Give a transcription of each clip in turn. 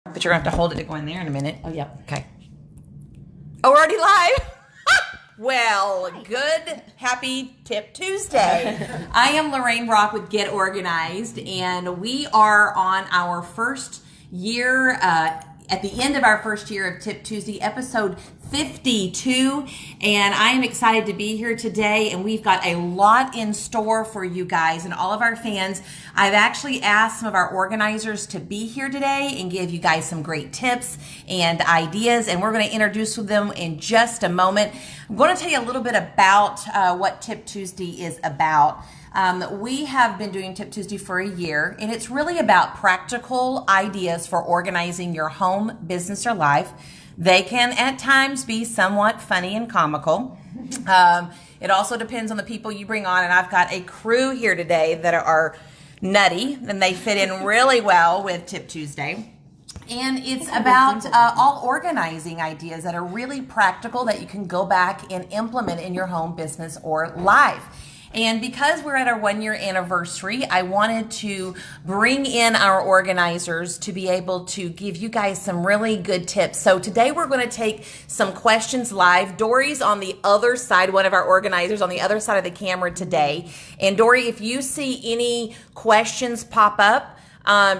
But you're going to have to hold it to go in there in a minute. Oh, yeah. Okay. Oh, we're already live? Well, good, happy Tip Tuesday. I am Lorraine Brock with Get Organized, and we are on our first year, at the end of our first year of Tip Tuesday, episode 52, and I am excited to be here today, and we've got a lot in store for you guys and all of our fans. I've actually asked some of our organizers to be here today and give you guys some great tips and ideas, and we're going to introduce them in just a moment. I'm going to tell you a little bit about what Tip Tuesday is about. We have been doing Tip Tuesday for a year, and it's really about practical ideas for organizing your home, business, or life. They can at times be somewhat funny and comical. It also depends on the people you bring on, and I've got a crew here today that are nutty, and they fit in really well with Tip Tuesday. And it's about all organizing ideas that are really practical that you can go back and implement in your home, business, or life. And because we're at our 1 year anniversary, I wanted to bring in our organizers to be able to give you guys some really good tips. So today we're going to take some questions live. Dory's on the other side, one of our organizers on the other side of the camera today. And Dory, if you see any questions pop up,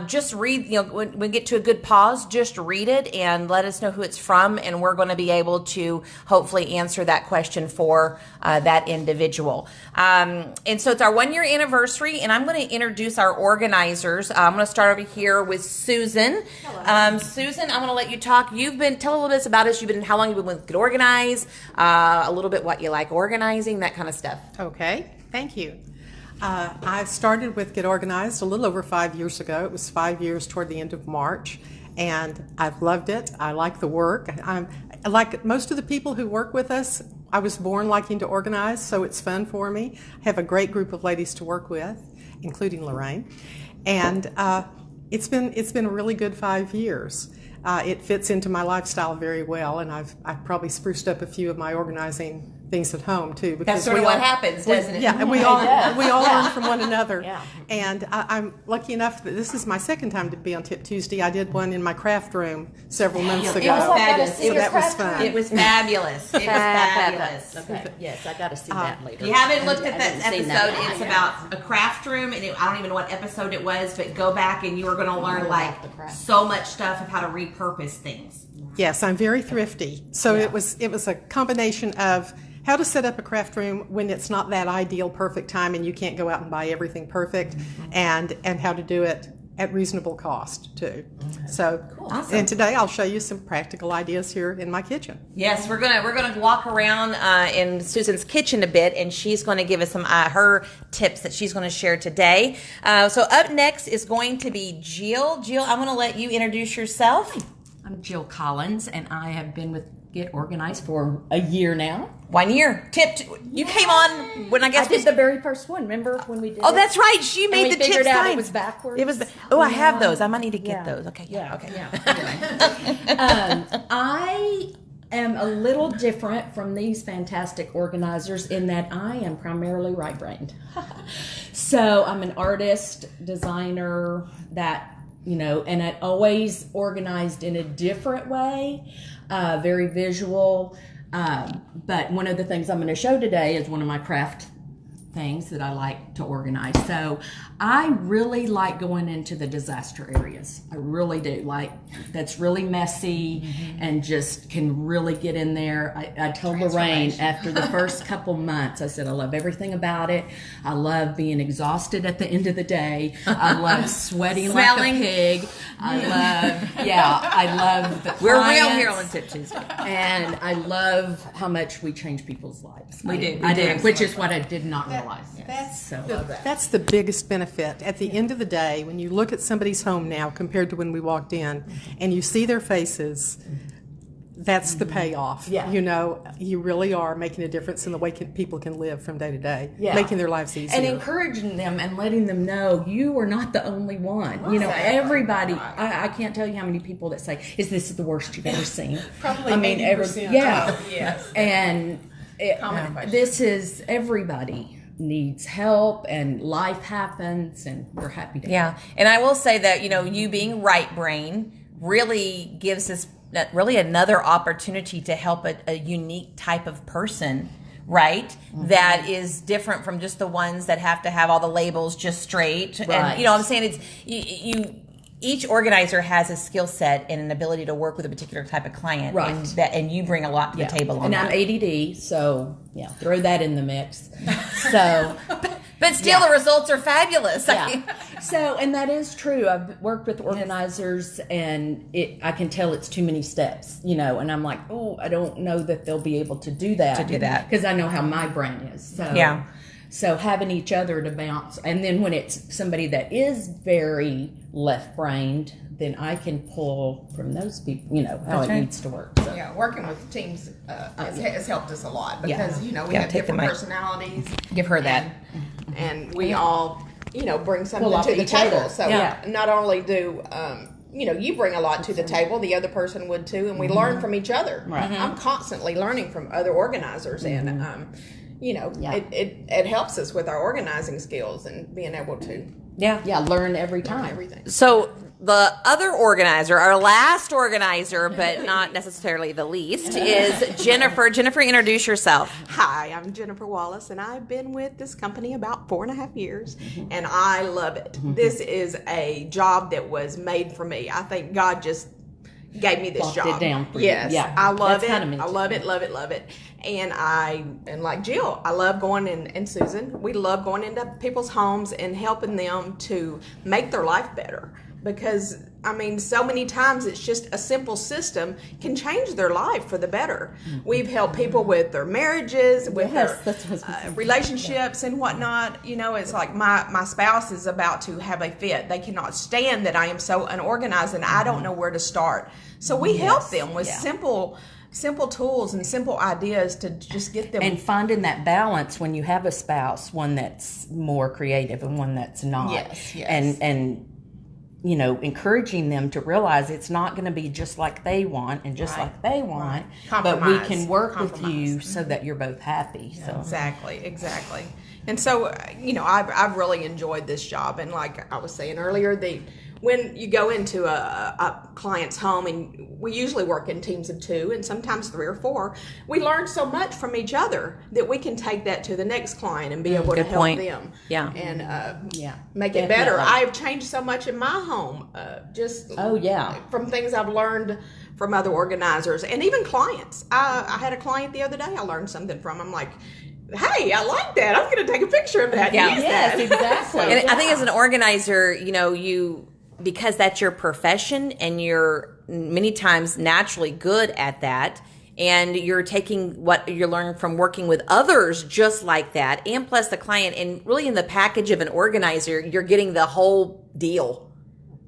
just read, when we get to a good pause, just read it and let us know who it's from, and we're going to be able to hopefully answer that question for that individual. And so it's our 1 year anniversary, and I'm going to introduce our organizers. I'm going to start over here with Susan. Susan, I'm going to let you talk. Tell a little bit about us. How long you've been with Get Organized, a little bit what you like organizing, that kind of stuff. Okay, thank you. I started with Get Organized a little over 5 years ago. It was 5 years toward the end of March, and I've loved it. I like the work. Like most of the people who work with us, I was born liking to organize, so it's fun for me. I have a great group of ladies to work with, including Lorraine, and it's been a really good 5 years. It fits into my lifestyle very well, and I've probably spruced up a few of my organizing things at home too. Because that's sort of what happens, doesn't it? Yeah, and we all learn from one another. Yeah. And I'm lucky enough that this is my second time to be on Tip Tuesday. I did one in my craft room several months ago. It was fabulous. So that was fun. It was fabulous. It was fabulous. Okay. Yes, I got to see that later. If you haven't looked at that episode, it's about a craft room, and I don't even know what episode it was, but go back and you are going to learn so much stuff of how to repurpose things. Yes, I'm very thrifty. So it was a combination of how to set up a craft room when it's not that ideal perfect time and you can't go out and buy everything perfect, and how to do it at reasonable cost too. So cool. Awesome. And today I'll show you some practical ideas here in my kitchen. Yes, we're gonna walk around in Susan's kitchen a bit, and she's going to give us some her tips that she's going to share today. So up next is going to be Jill. Jill, I'm going to let you introduce yourself. I'm Jill Collins, and I have been with Get Organized for a year now. 1 year. You came on when I did the very first one. Remember when we did Oh, that's right. She made the tip figured out signs. It was backwards. It was. I have those. I might need to get those. Okay. Yeah. Okay. Yeah. I am a little different from these fantastic organizers in that I am primarily right-brained. So I'm an artist, designer, and I always organized in a different way, very visual. But one of the things I'm going to show today is one of my craft things that I like to organize. So I really like going into the disaster areas. I really do. Like, that's really messy and just can really get in there. I told Lorraine after the first couple months, I said, I love everything about it. I love being exhausted at the end of the day. I love sweating like a pig. I love the We're real here on Tip Tuesday. And I love how much we change people's lives. We do. Which is what I did not realize. That's the biggest benefit. At the end of the day, when you look at somebody's home now compared to when we walked in, and you see their faces, that's the payoff. Yeah. You really are making a difference in the way people can live from day to day, making their lives easier. And encouraging them and letting them know you are not the only one. Everybody, I can't tell you how many people that say, is this the worst you've ever seen? Probably 80%. Yes. And this is everybody needs help and life happens, and we're happy to help. And I will say that, you being right brain, really gives us really another opportunity to help a unique type of person, right? That is different from just the ones that have to have all the labels just straight. Right. And I'm saying it's you each organizer has a skill set and an ability to work with a particular type of client, right? And you bring a lot to the table on and that. I'm ADD, so throw that in the mix. So, but still, the results are fabulous. Yeah. So, and that is true. I've worked with organizers, and I can tell it's too many steps, and I'm like, oh, I don't know that they'll be able to do that. Because I know how my brain is. So, yeah. So having each other to bounce, and then when it's somebody that is very left-brained, then I can pull from those people, how it needs to work. So. Yeah, working with teams has helped us a lot because, we have different personalities. Give her that. And we all, bring something Pull to the table. trigger. So not only do, you bring a lot to the table, the other person would too, and we learn from each other. Right. I'm constantly learning from other organizers, and it helps us with our organizing skills and being able to learn every time. everything. So the other organizer, our last organizer, but not necessarily the least, is Jennifer. Jennifer, introduce yourself. Hi, I'm Jennifer Wallace, and I've been with this company about 4.5 years, and I love it. This is a job that was made for me. I think God just gave me this Locked job. it down for you. Yes, Yeah, I love that's it. kinda me I too. love it, love it, love it. And like Jill, I love going in, and Susan, we love going into people's homes and helping them to make their life better. Because, so many times it's just a simple system can change their life for the better. We've helped people with their marriages, with their relationships and whatnot. It's like my spouse is about to have a fit. They cannot stand that I am so unorganized and I don't know where to start. So we help them with simple tools and simple ideas to just get them. And finding that balance when you have a spouse, one that's more creative and one that's not. Yes. And encouraging them to realize it's not going to be just like they want and just like they want, but we can work with you so that you're both happy. So Exactly. And so, I've really enjoyed this job. And like I was saying earlier, when you go into a client's home, and we usually work in teams of 2 and sometimes 3 or 4, we learn so much from each other that we can take that to the next client and be able to help them. Yeah. And make it better. I've changed so much in my home, from things I've learned from other organizers and even clients. I had a client the other day I learned something from. I'm like, hey, I like that. I'm going to take a picture of that. And use that. Exactly. And I think as an organizer, because that's your profession and you're many times naturally good at that, and you're taking what you're learning from working with others just like that, and plus the client, and really in the package of an organizer, you're getting the whole deal,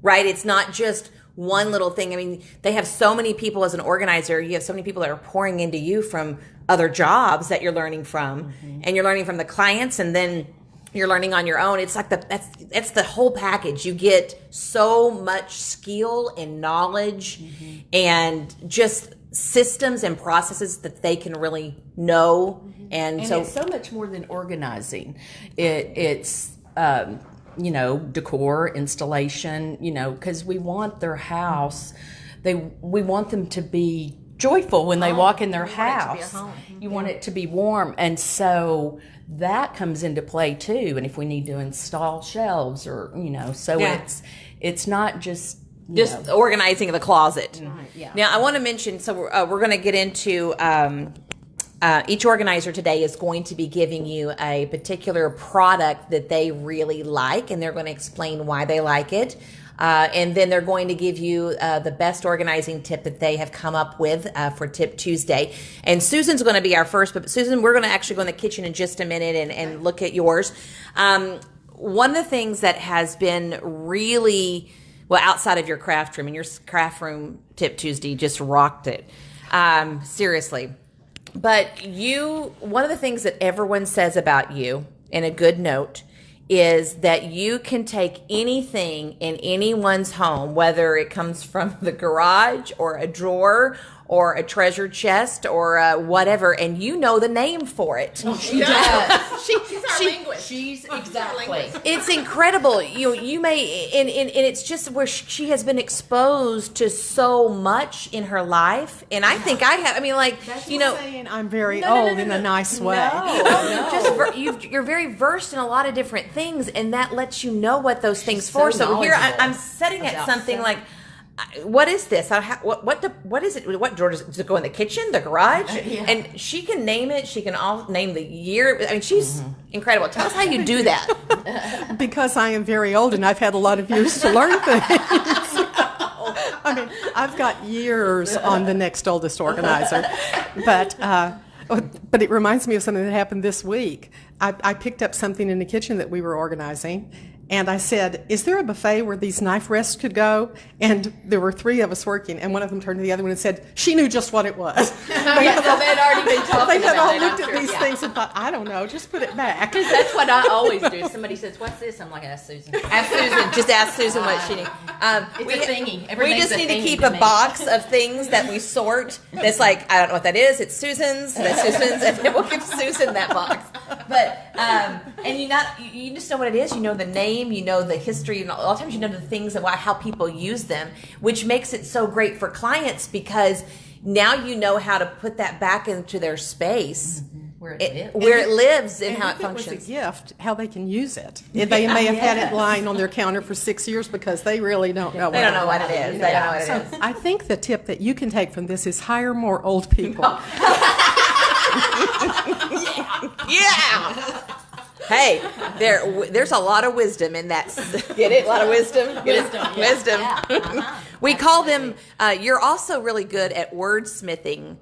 right? It's not just one little thing. They have so many people as an organizer. You have so many people that are pouring into you from other jobs that you're learning from, and you're learning from the clients, and then you're learning on your own. It's like that's the whole package. You get so much skill and knowledge and just systems and processes that they can really know. And so it's so much more than organizing. It's decor, installation, because we want their house. We want them to be joyful when they walk in their house. You want it to be warm. And so that comes into play too. And if we need to install shelves or, it's not just organizing the closet. Right, yeah. Now I want to mention, so we're going to get into, each organizer today is going to be giving you a particular product that they really like, and they're going to explain why they like it. And then they're going to give you the best organizing tip that they have come up with for Tip Tuesday. And Susan's going to be our first, but Susan, we're going to actually go in the kitchen in just a minute and look at yours. One of the things that has been really, outside of your craft room, and your craft room Tip Tuesday just rocked it. Seriously. But one of the things that everyone says about you, in a good note, is that you can take anything in anyone's home, whether it comes from the garage or a drawer or a treasure chest or whatever, and you know the name for it. She does. She's exactly. It's incredible. You may and it's just where she has been exposed to so much in her life, and I think I have. I mean, like saying I'm very old in a nice way. You're very versed in a lot of different things, and that lets you know what those things for. So here I'm setting at something like, what is this? What is it? What drawer does it go in? The kitchen, the garage? And she can name it. She can all name the year. I mean, she's incredible. Tell us how you do that. Because I am very old and I've had a lot of years to learn things. I mean, I've got years on the next oldest organizer, but it reminds me of something that happened this week. I picked up something in the kitchen that we were organizing, and I said, is there a buffet where these knife rests could go? And there were three of us working, and one of them turned to the other one and said, she knew just what it was. They had already been talking They had about all it, looked I'm at sure. these things and thought, I don't know, just put it back. Because that's what I always do. Somebody says, what's this? I'm like, ask Susan. Ask Susan. Just ask Susan what she needs. It's a thingy. We Everything's just a need to thingy keep to a me. box of things that we sort. That's like, I don't know what that is. It's Susan's. That's Susan's, and then we'll give Susan that box. But and you just know what it is. You know the name. You know the history. And a lot of times you know the things about how people use them, which makes it so great for clients because now you know how to put that back into their space. Where it lives. Where it lives and how it if it was functions. a gift, how they can use it. They may have had it lying on their counter for 6 years because they really don't know. They don't know what it is. They don't know what it is. I think the tip that you can take from this is hire more old people. Yeah. Hey, there's a lot of wisdom in that. Get it? A lot of wisdom. Wisdom. Yeah. We call them. You're also really good at wordsmithing.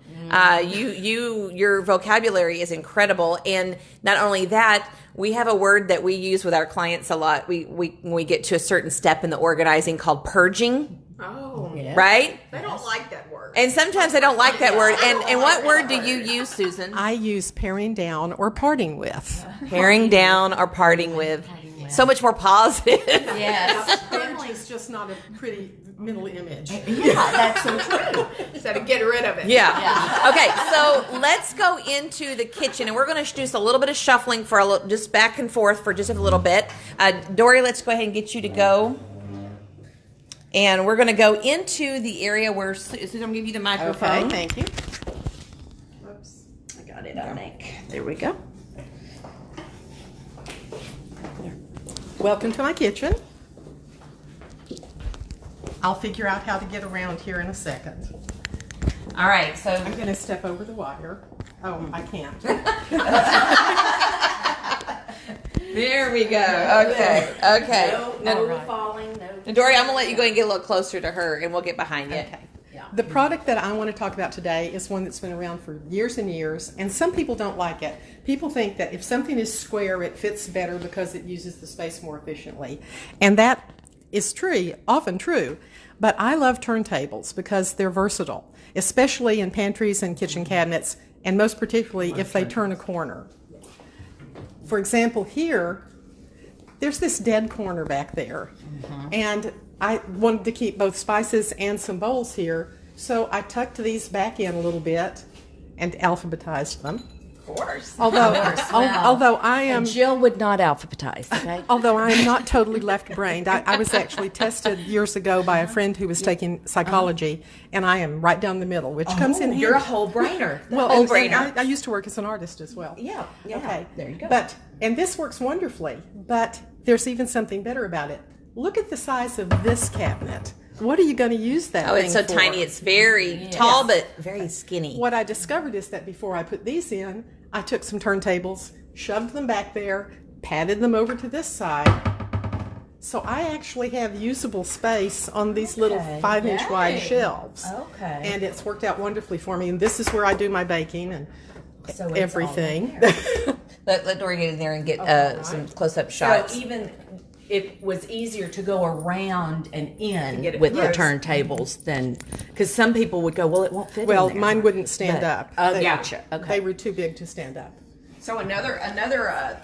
Your vocabulary is incredible, and not only that, we have a word that we use with our clients a lot. When we get to a certain step in the organizing called purging. Oh, Yeah. Right? they don't like that word. And sometimes they don't like that word. And what word do you use, Susan? I use paring down or parting with. Paring down or parting with. So much more positive. Yes. Family's just not a pretty mental image. Yeah, that's so true. So to get rid of it. Yeah. Okay, so let's go into the kitchen, and we're going to introduce a little bit of shuffling for just back and forth for just a little bit. Dory, let's go ahead and get you to go. And we're going to go into the area where Susan, I'm going to give you the microphone. Okay, thank you. Oops. I got it, I think. There we go. Welcome to my kitchen. I'll figure out how to get around here in a second. All right, so I'm going to step over the wire. Oh, I can't. there we go. Okay. No falling, no. Dory, I'm going to let you go and get a little closer to her, and we'll get behind you. Okay. The product that I want to talk about today is one that's been around for years and years, and some people don't like it. People think that if something is square, it fits better because it uses the space more efficiently. And that is true, often true. But I love turntables because they're versatile, especially in pantries and kitchen cabinets, and most particularly if they turn a corner. For example, here, there's this dead corner back there. And I wanted to keep both spices and some bowls here, so I tucked these back in a little bit and alphabetized them. Of course. Although I am... Jill would not alphabetize, okay? Although I am not totally left-brained. I was actually tested years ago by a friend who was taking psychology, and I am right down the middle, which comes in handy. You're a whole brainer. Well, whole and brainer. I used to work as an artist as well. Yeah. Okay. There you go. And this works wonderfully, but there's even something better about it. Look at the size of this cabinet. What are you going to use that Oh, thing it's so for? tiny. It's very tall, but very skinny. What I discovered is that before I put these in, I took some turntables, shoved them back there, patted them over to this side. So I actually have usable space on these little 5-inch wide shelves. Okay. And it's worked out wonderfully for me. And this is where I do my baking and So it's everything. all in there. Let Dory get in there and get some close-up shots. So even it was easier to go around and in get it with the close. turntables than because some people would go, well, it won't fit. Well, in there. mine wouldn't stand But- up. Oh, They- gotcha. Okay. They were too big to stand up. So another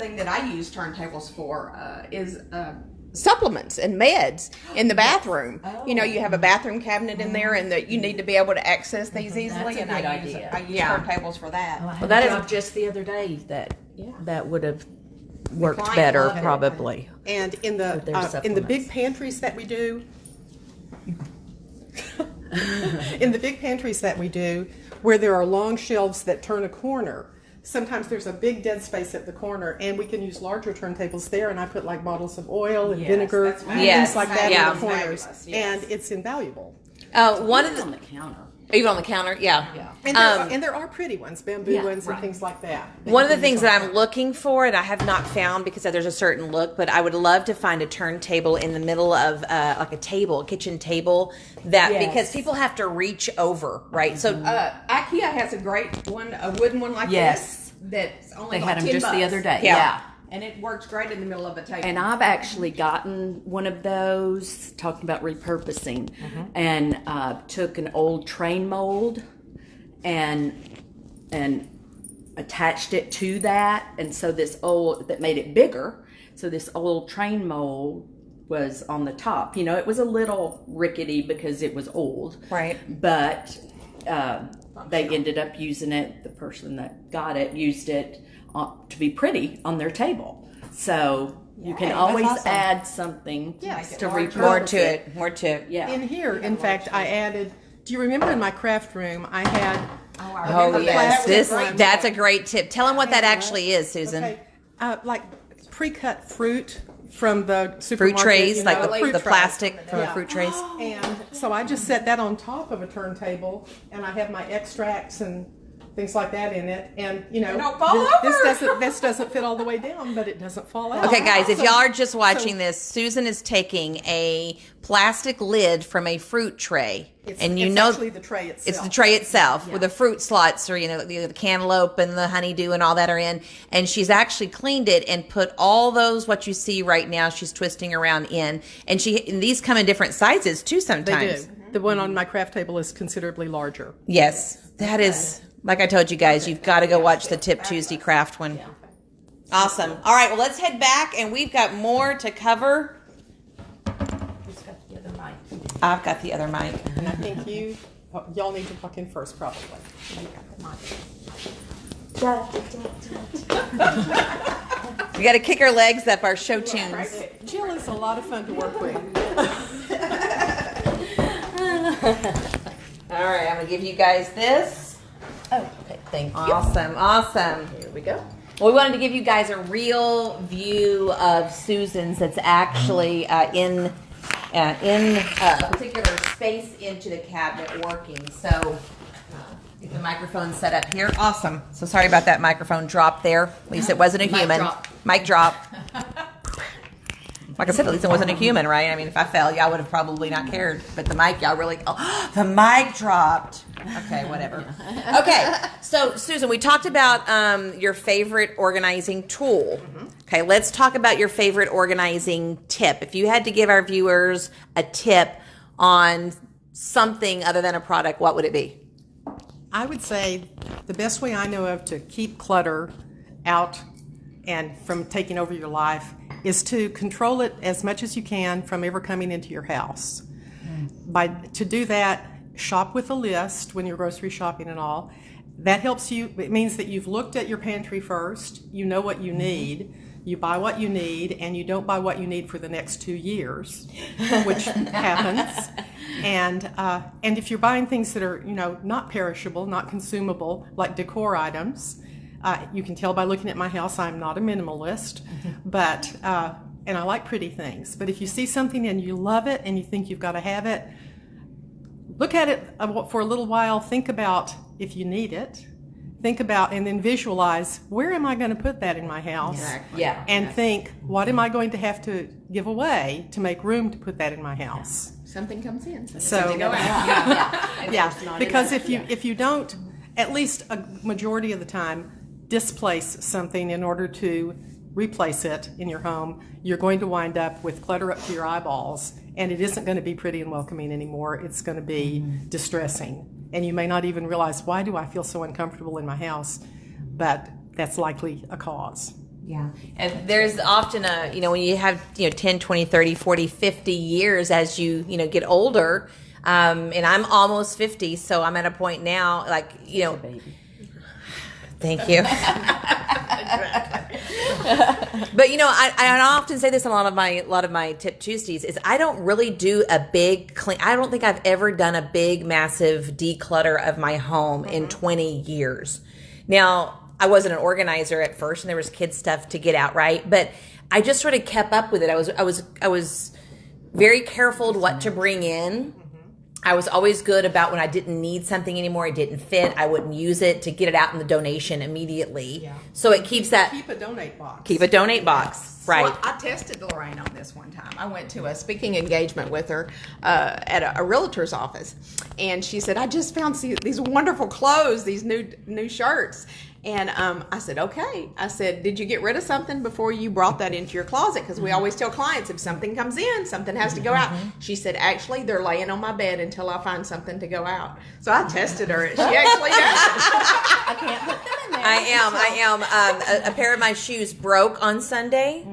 thing that I use turntables for is supplements and meds in the bathroom. You know, you have a bathroom cabinet in there, and that you need to be able to access these easily. That's a and good I use idea. turntables for that. I had that a is- job just the other day that would have worked client better, loved it. probably. And in their the big supplements. pantries that we do, in the big pantries that we do, where there are long shelves that turn a corner, sometimes there's a big dead space at the corner, and we can use larger turntables there. And I put like bottles of oil and vinegar, that's and Yes, things like that yeah. in the corners, Fabulous, yes. and it's invaluable. One of On the the counter. even on the counter, yeah. And there are pretty ones, bamboo Yeah, ones, and right. things like that. One of the you can things use that on I'm top. looking for, and I have not found because there's a certain look, but I would love to find a turntable in the middle of like a table, a kitchen table, that Yes. because people have to reach over, right? So IKEA has a great one, a wooden one like Yes. this. That's only They like had them $10. just the other day. Yeah. Yeah. And it works great in the middle of a table. And I've actually gotten one of those, talking about repurposing, and took an old train mold and attached it to that, and so this old, that made it bigger. So this old train mold was on the top. You know, it was a little rickety because it was old, Right. But they ended up using it. The person that got it used it to be pretty on their table. So you can always awesome. add something Yes. to More repurpose more to it, more to it. Yeah. In here, in fact, I added. Do you remember in my craft room I had? Oh remember yes, that. that's a great tip. Tell them what that actually is, Susan. Okay, like pre-cut fruit from the supermarket. Fruit trays, you like know, the fruit tray. plastic from the Yeah. fruit trays. And so I just set that on top of a turntable, and I have my extracts and things like that in it. And you know, They don't fall this doesn't fit all the way down, but it doesn't fall out. Okay, guys, if So- y'all are just watching so this, Susan is taking a plastic lid from a fruit tray, and you it's know actually the tray itself. it's the tray itself with the fruit slots, or the cantaloupe and the honeydew and all that are in. And she's actually cleaned it and put all those what you see right now. She's twisting around in, and these come in different sizes too. They Sometimes do. The one on my craft table is considerably larger. Yes, that is, like I told you guys, you've got to go watch the Tip Tuesday craft one. Awesome. All right, well, let's head back, and we've got more to cover. I've got the other mic. And I think y'all need to walk in first, probably. We got to kick our legs up, our show tunes. Jill is a lot of fun to work with. All right, I'm going to give you guys this. Oh, okay. Thank you. Awesome. Here we go. Well, we wanted to give you guys a real view of Susan's that's actually in a particular space into the cabinet working. So get the microphone set up here. Awesome. So sorry about that microphone drop there. At least it wasn't a human. drop. Mic drop. Like I said, at least it wasn't a human, right? I mean, if I fell, y'all would have probably not cared. But the mic, y'all really, the mic dropped. Okay, whatever. Okay, so Susan, we talked about your favorite organizing tool. Okay, let's talk about your favorite organizing tip. If you had to give our viewers a tip on something other than a product, what would it be? I would say the best way I know of to keep clutter out and from taking over your life is to control it as much as you can from ever coming into your house. To do that, shop with a list when you're grocery shopping and all. That helps you. It means that you've looked at your pantry first. You know what you need. You buy what you need, and you don't buy what you need for the next 2 years, which happens. And if you're buying things that are not perishable, not consumable, like decor items, you can tell by looking at my house I'm not a minimalist, but and I like pretty things. But if you see something and you love it and you think you've got to have it, look at it for a little while. Think about if you need it. Think about and then visualize, where am I going to put that in my house? Exactly. Yeah. And think, what am I going to have to give away to make room to put that in my house? Something comes in. So go out. yeah, because if you don't, at least a majority of the time, displace something in order to replace it in your home, you're going to wind up with clutter up to your eyeballs, and it isn't going to be pretty and welcoming anymore. It's going to be distressing, and you may not even realize, why do I feel so uncomfortable in my house? But that's likely a cause. Yeah. And there's often when you have, 10, 20, 30, 40, 50 years as you, get older, and I'm almost 50, so I'm at a point now, Baby. Thank you. But I often say this on a lot of my Tip Tuesdays is I don't really do a big clean. I don't think I've ever done a big, massive declutter of my home in 20 years. Now, I wasn't an organizer at first, and there was kids stuff to get out, right? But I just sort of kept up with it. I was very careful what to bring in. I was always good about when I didn't need something anymore, it didn't fit, I wouldn't use it, to get it out in the donation immediately. Yeah. So it keeps that. Keep a donate box. Keep a donate box, right? Well, I tested Lorraine on this one time. I went to a speaking engagement with her at a realtor's office, and she said, "I just found these wonderful clothes, these new shirts." And I said, okay. I said, did you get rid of something before you brought that into your closet? Because we always tell clients if something comes in, something has to go out. She said, actually, they're laying on my bed until I find something to go out. So I tested her. She actually does. I can't put them in there. I am. A pair of my shoes broke on Sunday.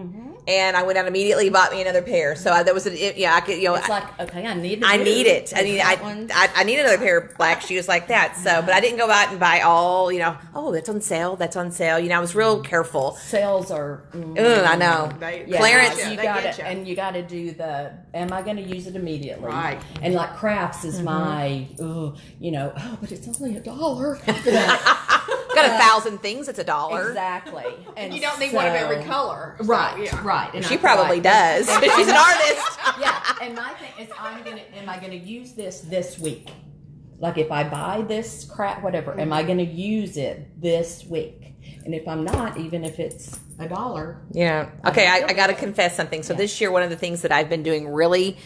And I went out immediately and bought me another pair. So I could, It's like, okay, I need it. I need it. I need another pair of black shoes like that. So, but I didn't go out and buy all, that's on sale. That's on sale. I was real careful. Sales are. I know. Clearance. You got it, and you got to do the. Am I going to use it immediately? Right. And like crafts is my. But it's only $1. Got 1,000 things. It's $1. Exactly. And you don't need one of every color. So, Right. And She probably does. She's an artist. Yeah. And my thing is, am I gonna use this week? Like if I buy this crap, whatever, am I gonna use it this week? And if I'm not, even if it's $1. Yeah. Okay. I got to confess something. So this year, one of the things that I've been doing really,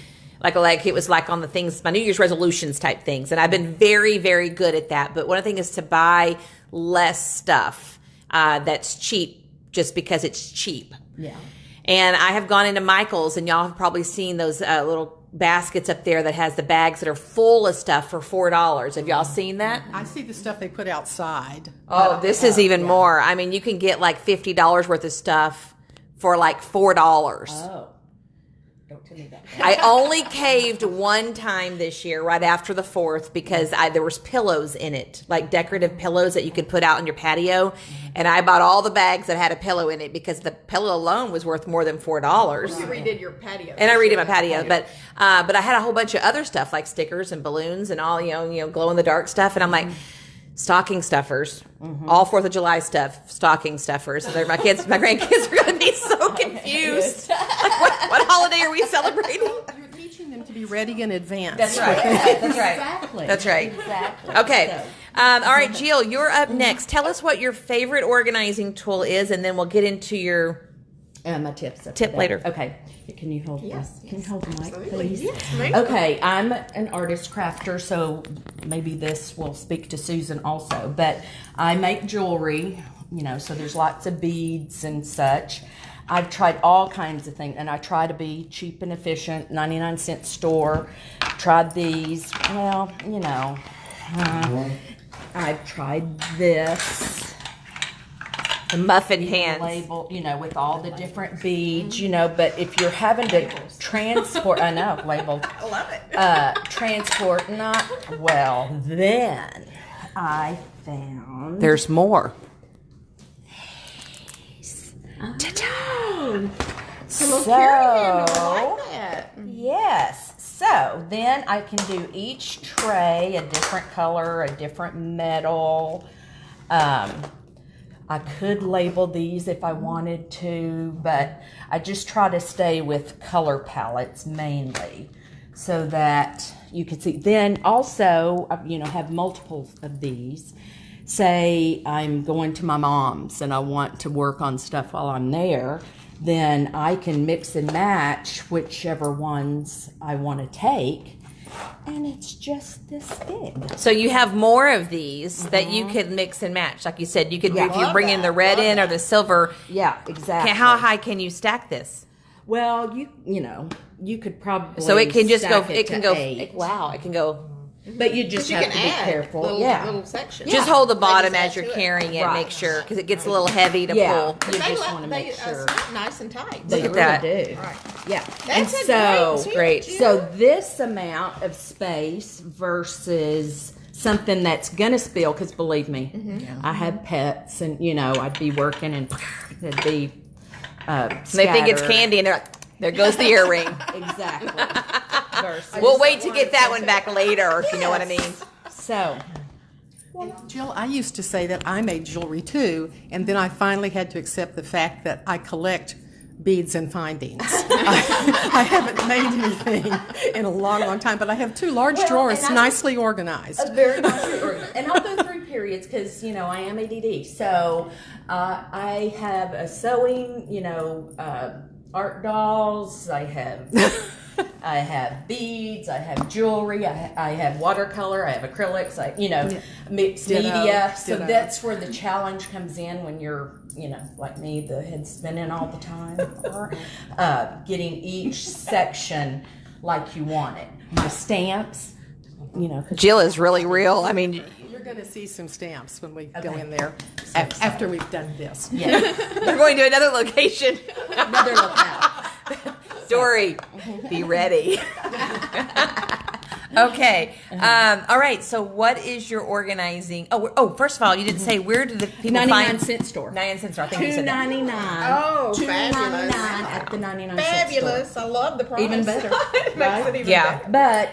like it was like on the things, my New Year's resolutions type things, and I've been very, very good at that. But one of the things is to buy less stuff that's cheap just because it's cheap. Yeah. And I have gone into Michael's, and y'all have probably seen those little baskets up there that has the bags that are full of stuff for $4. Have y'all seen that? I see the stuff they put outside. Oh, this is even more. I mean, you can get like $50 worth of stuff for like $4. Oh. Don't tell me that. I only caved one time this year, right after the 4th, because there was pillows in it, like decorative pillows that you could put out on your patio. And I bought all the bags that had a pillow in it because the pillow alone was worth more than $4. You redid your patio. And I redid my patio, but I had a whole bunch of other stuff like stickers and balloons and all glow in the dark stuff. And I'm like, stocking stuffers, all 4th of July stuff, stocking stuffers. So my grandkids are going to be so confused. Like, what holiday are we celebrating? You're teaching them to be ready in advance. That's right. That's right. Exactly. That's right. Exactly. Okay. All right, Jill, you're up next. Tell us what your favorite organizing tool is, and then we'll get into your my tips. tip later. Okay. Can you hold Yes, Can you hold the mic, absolutely. please? Yes, ma'am. Okay, I'm an artist crafter, so maybe this will speak to Susan also. But I make jewelry, so there's lots of beads and such. I've tried all kinds of things, and I try to be cheap and efficient, 99-cent store. Tried these, I've tried this. The muffin pants. Label, with all the different beads, but if you're having to transport, I know, labeled. I love it. Transport, not, then I found. There's more. Ta-da! Carry handle. I So, like that. yes. So then I can do each tray a different color, a different metal. I could label these if I wanted to, but I just try to stay with color palettes mainly so that you can see. Then also, have multiples of these. Say I'm going to my mom's and I want to work on stuff while I'm there, then I can mix and match whichever ones I want to take. And it's just this big. So you have more of these that you could mix and match. Like you said, you could if you bring in the red in or the silver. Yeah, exactly. How high can you stack this? Well, you could probably So it can just go. stack It can to go. 8. Wow, it can go. But you just You have can to be add careful. little sections. Just hold the bottom Maybe as you're add to it. carrying it. Right. Make sure because it gets a little heavy to Yeah. pull. You They just want to make sure. snap nice and tight. They Look at really that. do. Right. Yeah. That's and a so great great. tip, So Jill. this amount of space versus something that's gonna spill, because believe me, I have pets, and I'd be working and it'd be They think it's candy, and they're like, there goes the earring. Exactly. We'll wait to get that one back later, if you know what I mean. So, Jill, I used to say that I made jewelry too, and then I finally had to accept the fact that I collect beads and findings. I haven't made anything in a long, long time, but I have 2 large drawers nicely organized. very nicely organized. And I'll go through periods because, I am ADD. So I have a sewing, art dolls. I have beads. I have jewelry. I have watercolor. I have acrylics. Mixed media. So that's where the challenge comes in when you're, like me, the head's spinning all the time. Getting each section like you want it. My stamps, Jill is really real. I mean, You're going to see some stamps when we go in there after we've done this. Yeah. we're going to another location. Another lookout. Dory, be ready. Okay. All right. So, what is your organizing? First of all, you didn't say where did the people 99-cent store. 99-cent store. I think you said that. $2.99. Oh, $2.99 fabulous. at the 99-cent store. Fabulous. I love the price. Even better. It makes it even Yeah. better. But,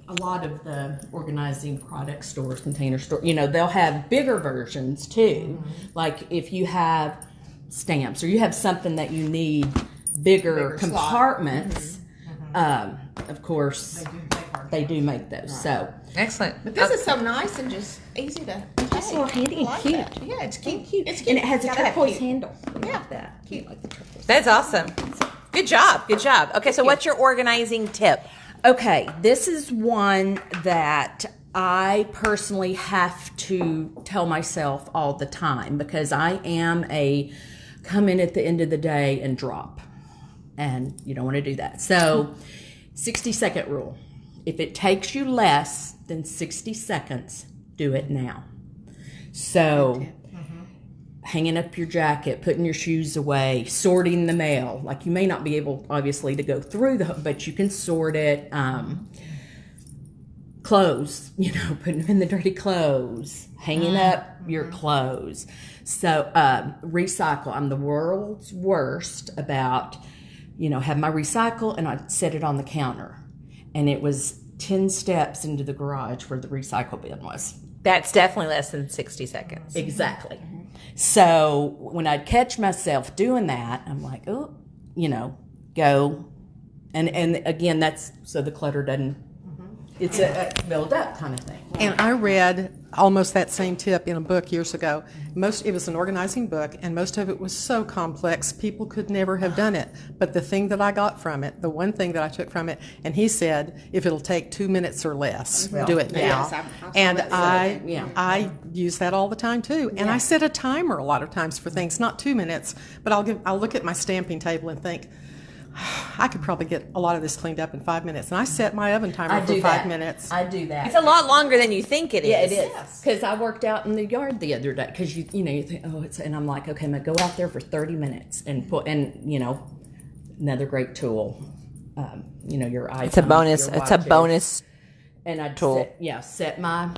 a lot of the organizing product stores, container stores, they'll have bigger versions too. Like if you have stamps or you have something that you need bigger compartments, of course, they do make those. So Excellent. But this is so nice and just easy to it's a little handy and like cute. that. Yeah, it's cute. It's cute. And it has a Gotta have turquoise cute. handle. Yeah. Like that. Cute like the turquoise. That's awesome. Good job. Good job. Okay. So, what's your organizing tip? Okay, this is one that I personally have to tell myself all the time because I am a come in at the end of the day and drop. And you don't want to do that. So, 60-second rule. If it takes you less than 60 seconds, do it now. So, hanging up your jacket, putting your shoes away, sorting the mail. Like you may not be able, obviously, to go through but you can sort it. Clothes, putting them in the dirty clothes, hanging up your clothes. So recycle. I'm the world's worst about, have my recycle and I set it on the counter. And it was 10 steps into the garage where the recycle bin was. That's definitely less than 60 seconds. Exactly. So when I'd catch myself doing that, I'm like, oh, go. And again, that's so the clutter doesn't, it's a build up kind of thing. And I read almost that same tip in a book years ago. It was an organizing book, and most of it was so complex, people could never have done it. But the thing that I got from it, the one thing that I took from it, and he said, if it'll take 2 minutes or less, do it now. Yes, I saw And that I use that all the time too. And I set a timer a lot of times for things, not 2 minutes, but I'll look at my stamping table and think, I could probably get a lot of this cleaned up in 5 minutes. And I set my oven timer for 5 minutes. I do that. It's a lot longer than you think it is. Yeah, it is. Because I worked out in the yard the other day. Because you think, and I'm like, okay, I'm gonna go out there for 30 minutes and another great tool. Your iPhone. It's a bonus. your It's a watches. bonus. And I'd tool. set my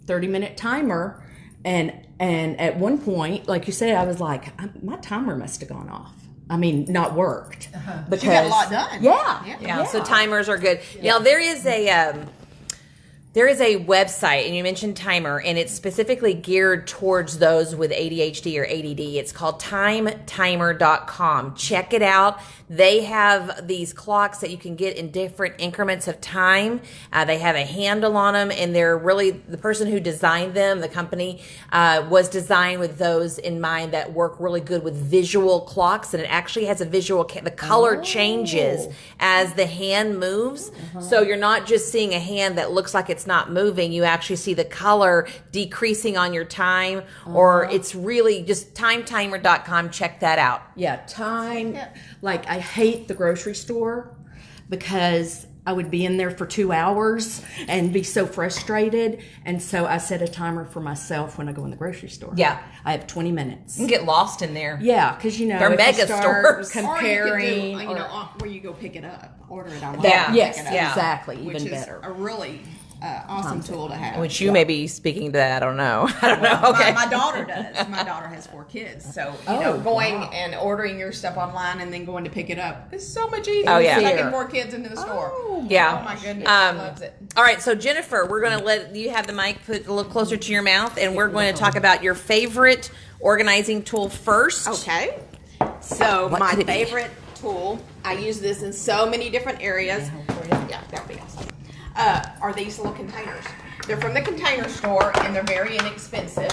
30-minute timer. And at one point, like you said, I was like, my timer must have gone off. I mean, not worked. Because You got a lot done. Yeah, so timers are good. Now there is a website, and you mentioned timer, and it's specifically geared towards those with ADHD or ADD. It's called timetimer.com. Check it out. They have these clocks that you can get in different increments of time. They have a handle on them, and they're really, the person who designed them, the company, was designed with those in mind that work really good with visual clocks, and it actually has a visual, the color changes as the hand moves. So you're not just seeing a hand that looks like it's not moving. You actually see the color decreasing on your time, or it's really just timetimer.com. Check that out. Yeah, time. Like, I hate the grocery store because I would be in there for 2 hours and be so frustrated. And so I set a timer for myself when I go in the grocery store. Yeah. I have 20 minutes. You can get lost in there. Yeah, because They're if mega you start stores. comparing. Or you could do, where you go pick it up, order it online. Yeah. Yes, pick it up, exactly. which Even is better. a really awesome tool to have. Which you may be speaking to that. I don't know. I don't know. Okay. My daughter does. My daughter has 4 kids, so going and ordering your stuff online and then going to pick it up is so much easier. Oh, yeah. It's taking more kids into the store. Yeah. Oh my goodness, she loves it. All right, so Jennifer, we're going to let you have the mic put a little closer to your mouth, and we're going to talk about your favorite organizing tool first. Okay. So What my could it be? favorite tool, I use this in so many different areas. Yeah, that would be awesome. Are these little containers. They're from the Container Store, and they're very inexpensive.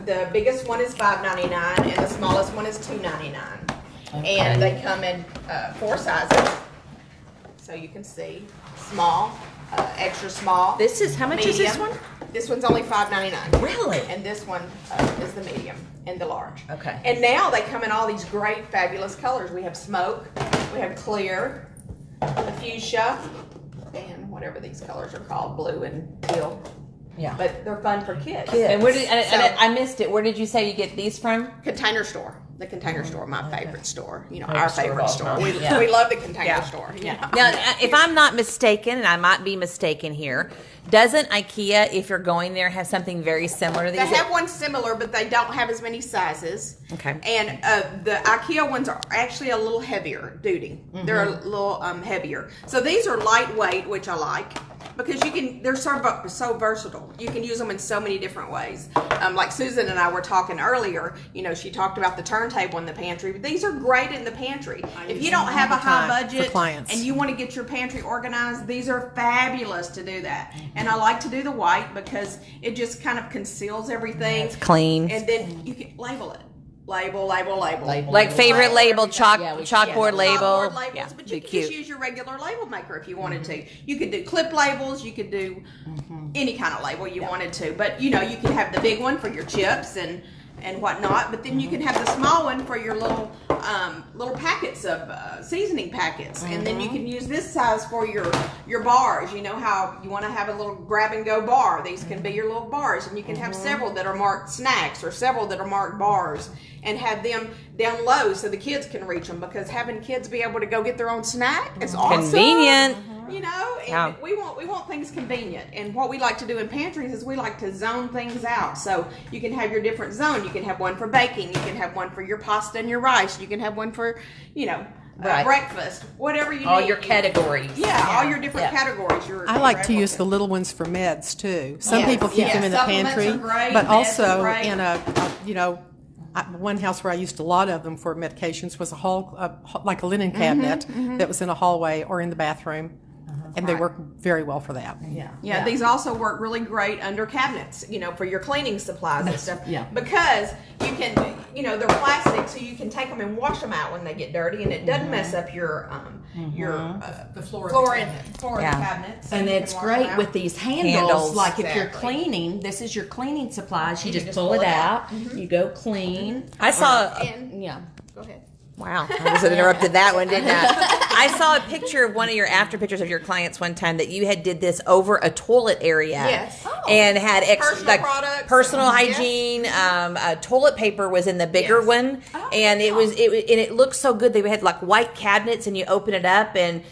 The biggest one is $5.99, and the smallest one is $2.99. And they come in 4 sizes, so you can see small, extra small. This is, how much is this one? This one's only $5.99. Really? And this one is the medium and the large. Okay. And now they come in all these great, fabulous colors. We have smoke, we have clear, the fuchsia, and whatever these colors are called, blue and teal. Yeah. But they're fun for kids. And where did So- I missed it? Where did you say you get these from? Container Store. The Container Store, my favorite store. You know, Favorite our store of favorite all store. time. We Yeah. love the Container Yeah. Store. Yeah. Now, if I'm not mistaken, and I might be mistaken here, doesn't IKEA, if you're going there, have something very similar to They these? have one similar, but they don't have as many sizes. Okay. And the IKEA ones are actually a little heavier duty. They're a little heavier. So these are lightweight, which I like because they're so versatile. You can use them in so many different ways. Like Susan and I were talking earlier. You know, she talked about the turntable in the pantry. But these are great in the pantry. If you don't have a high budget for clients. and you want to get your pantry organized, these are fabulous to do that. And I like to do the white because it just kind of conceals everything. It's clean. And then you can label it. Label. Like favorite label, chalkboard Chalkboard label. labels, Yeah, but be you could cute. just use your regular label maker if you wanted to. You could do clip labels. You could do any kind of label you wanted to. But you know, you can have the big one for your chips and whatnot. But then you can have the small one for your little packets of seasoning packets, and then you can use this size for your bars. You know how you want to have a little grab and go bar. These can be your little bars, and you can have several that are marked snacks or several that are marked bars, and have them down low so the kids can reach them. Because having kids be able to go get their own snack is awesome. Convenient. You know, and Yeah. we want things convenient. And what we like to do in pantries is we like to zone things out. So you can have your different zone. You can have one for baking. You can have one for your pasta and your rice. You can have one for, you know, Right. breakfast. Whatever you All need. your categories. Yeah, all your different Yeah. categories. I like to use the little ones for meds too. Some Yes, people keep yes. them in the Supplements pantry, are great, but meds are also great. in one house where I used a lot of them for medications was like a linen cabinet that was in a hallway or in the bathroom, and they work very well for that. Yeah, these also work really great under cabinets, you know, for your cleaning supplies and stuff. Yeah. Because you can, you know, they're plastic, so you can take them and wash them out when they get dirty, and it doesn't mess up the floor in the cabinet. So And you can it's wash great them out. with these handles. Handles. Like if you're Exactly. cleaning, this is your cleaning supplies. You can just pull it out. You go clean. I saw. And Yeah. go ahead. Wow, I just interrupted that one, didn't I? I saw a picture of one of your after pictures of your clients one time that you had did this over a toilet area. Yes. And had extra Personal products. personal Yes. hygiene. Toilet paper was in the bigger Yes. one, and it and it looked so good. They had like white cabinets, and you open it up, and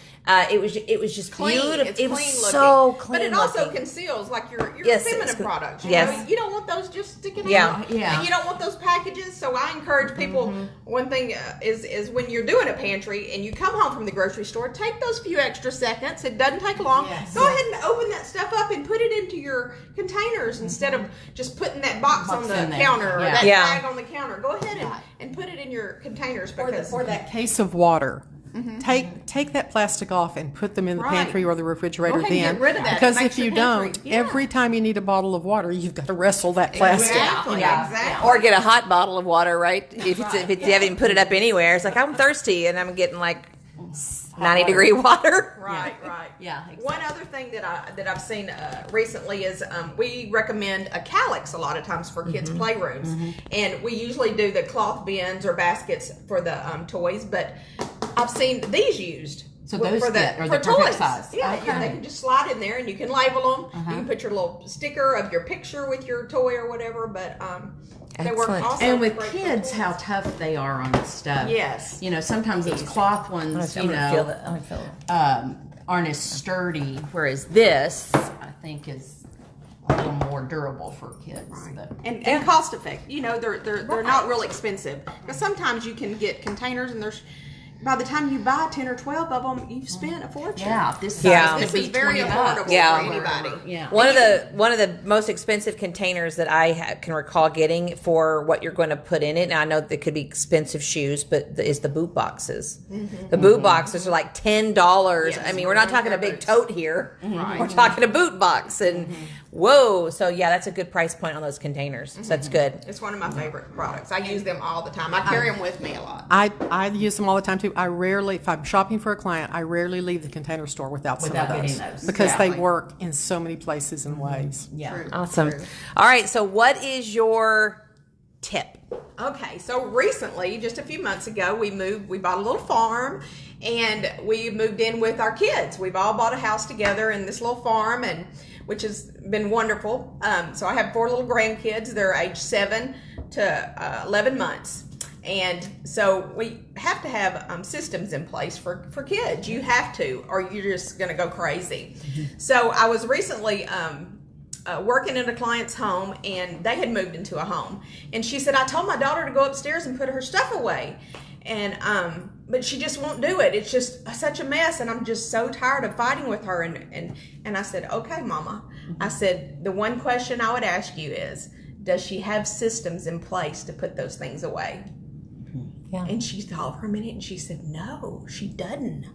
it was just Clean. beautiful. It's it was clean looking. so clean. But it also looking. conceals like your Yes, feminine it's- products. You yes. know, you don't want those just sticking Yeah. out. Yeah. And you don't want those packages. So I encourage people. One thing is when you're doing a pantry and you come home from the grocery store, take those few extra seconds. It doesn't take long. Yes. Go ahead and open that stuff up and put it into your containers instead of just putting that box on the in there. counter or Yeah. that Yeah. bag on the counter. Go ahead and put it in your containers because Or that case of water. Take that plastic off and put them in the Right. pantry or the refrigerator Go ahead and then. get rid of that. It Because makes if you your pantry- don't, yeah. every time you need a bottle of water, you've got to wrestle that plastic. Exactly. Yeah. Exactly. Or get a hot bottle of water, right? If you haven't even put it up anywhere, it's like I'm thirsty and I'm getting like 90-degree water. Right. Yeah, exactly. One other thing that I've seen recently is we recommend a calyx a lot of times for kids' playrooms, and we usually do the cloth bins or baskets for the toys. But I've seen these used. So those for fit, are for the perfect toys. size. Yeah, Okay. they can just slide in there, and you can label them. You can put your little sticker of your picture with your toy or whatever. But they work Excellent. also And with great for kids, toys. how tough they are on this stuff. Yes. You know, sometimes those cloth ones, I feel it. I feel it. aren't as sturdy. Whereas this, think is a little more durable for kids. But, and cost effective. You know, they're not real expensive. Because sometimes you can get containers and there's by the time you buy 10 or 12 of them, you've spent a fortune. yeah, this This is very affordable for anybody. Yeah. One of the most expensive containers that I can recall getting for what you're going to put in it, and I know they could be expensive shoes, but is the boot boxes. The boot boxes are like $10. Yes. I mean, we're not talking a big tote here. Right. We're talking a boot box, and whoa! So yeah, that's a good price point on those containers. So that's good. It's one of my favorite products. I use them all the time. I carry them with me a lot. I use them all the time too. I rarely, if I'm shopping for a client, I rarely leave the Container Store without some of Without those, getting those. because they Exactly. work in so many places and ways. yeah. Awesome. All right. So what is your tip? Okay, so recently, just a few months ago, we bought a little farm and we moved in with our kids. We've all bought a house together in this little farm, and which has been wonderful. So I have 4 little grandkids. They're age 7 to 11 months. And so we have to have systems in place for kids. You have to, or you're just going to go crazy. So I was recently working in a client's home, and they had moved into a home. And she said, I told my daughter to go upstairs and put her stuff away. And but she just won't do it. It's just such a mess, and I'm just so tired of fighting with her. And I said, okay, Mama. I said, the one question I would ask you is, does she have systems in place to put those things away? Yeah. And she thought for a minute, and she said, no, she doesn't.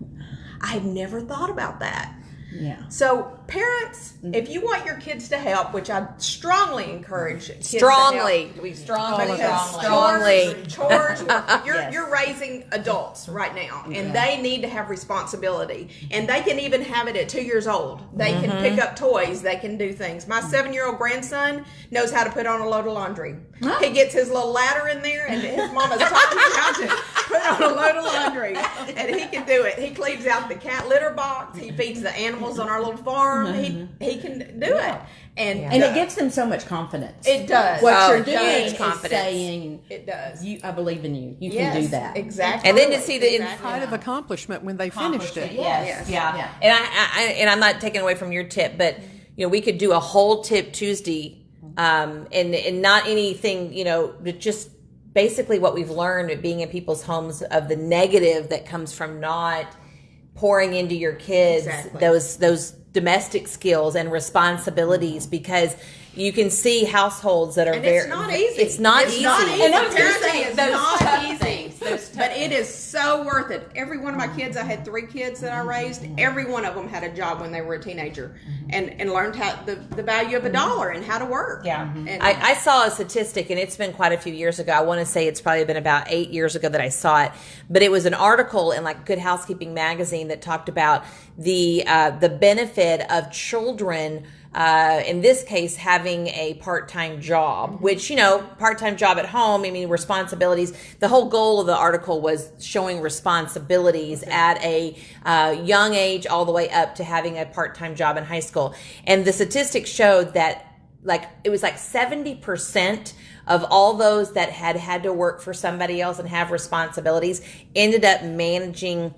I had never thought about that. Yeah. So parents, if you want your kids to help, which I strongly encourage kids Strongly. to help. We strongly. Because chores, Yes. you're raising adults right now, and they need to have responsibility. And they can even have it at 2 years old. They can pick up toys. They can do things. My 7-year-old grandson knows how to put on a load of laundry. He gets his little ladder in there, and his mama's taught him how to put on a load of laundry, and he can do it. He cleans out the cat litter box. He feeds the animals on our little farm. He can do it, and it gives them so much confidence. it does. What you're huge doing is confidence. saying, It does. I believe in you. You Yes, can do that. exactly. And then to see the Pride of accomplishment when they finished it. Yes. Yeah. Yeah. And I'm not taking away from your tip, but we could do a whole tip Tuesday, and not anything, but just basically what we've learned at being in people's homes of the negative that comes from not pouring into your kids Exactly. those domestic skills and responsibilities, because you can see households that are And very. it's not easy. It's not easy. And I was gonna say, Parenting is those not tough easy. things, those tough But it is so worth it. Every one of my kids, I had 3 kids that I raised. Every one of them had a job when they were a teenager, and learned how the value of a dollar and how to work. Yeah. And I saw a statistic, and it's been quite a few years ago. I want to say it's probably been about 8 years ago that I saw it, but it was an article in like Good Housekeeping magazine that talked about the benefit of children, in this case, having a part-time job, which, part-time job at home, responsibilities. The whole goal of the article was showing responsibilities at a young age all the way up to having a part-time job in high school. And the statistics showed that it was 70% of all those that had to work for somebody else and have responsibilities ended up managing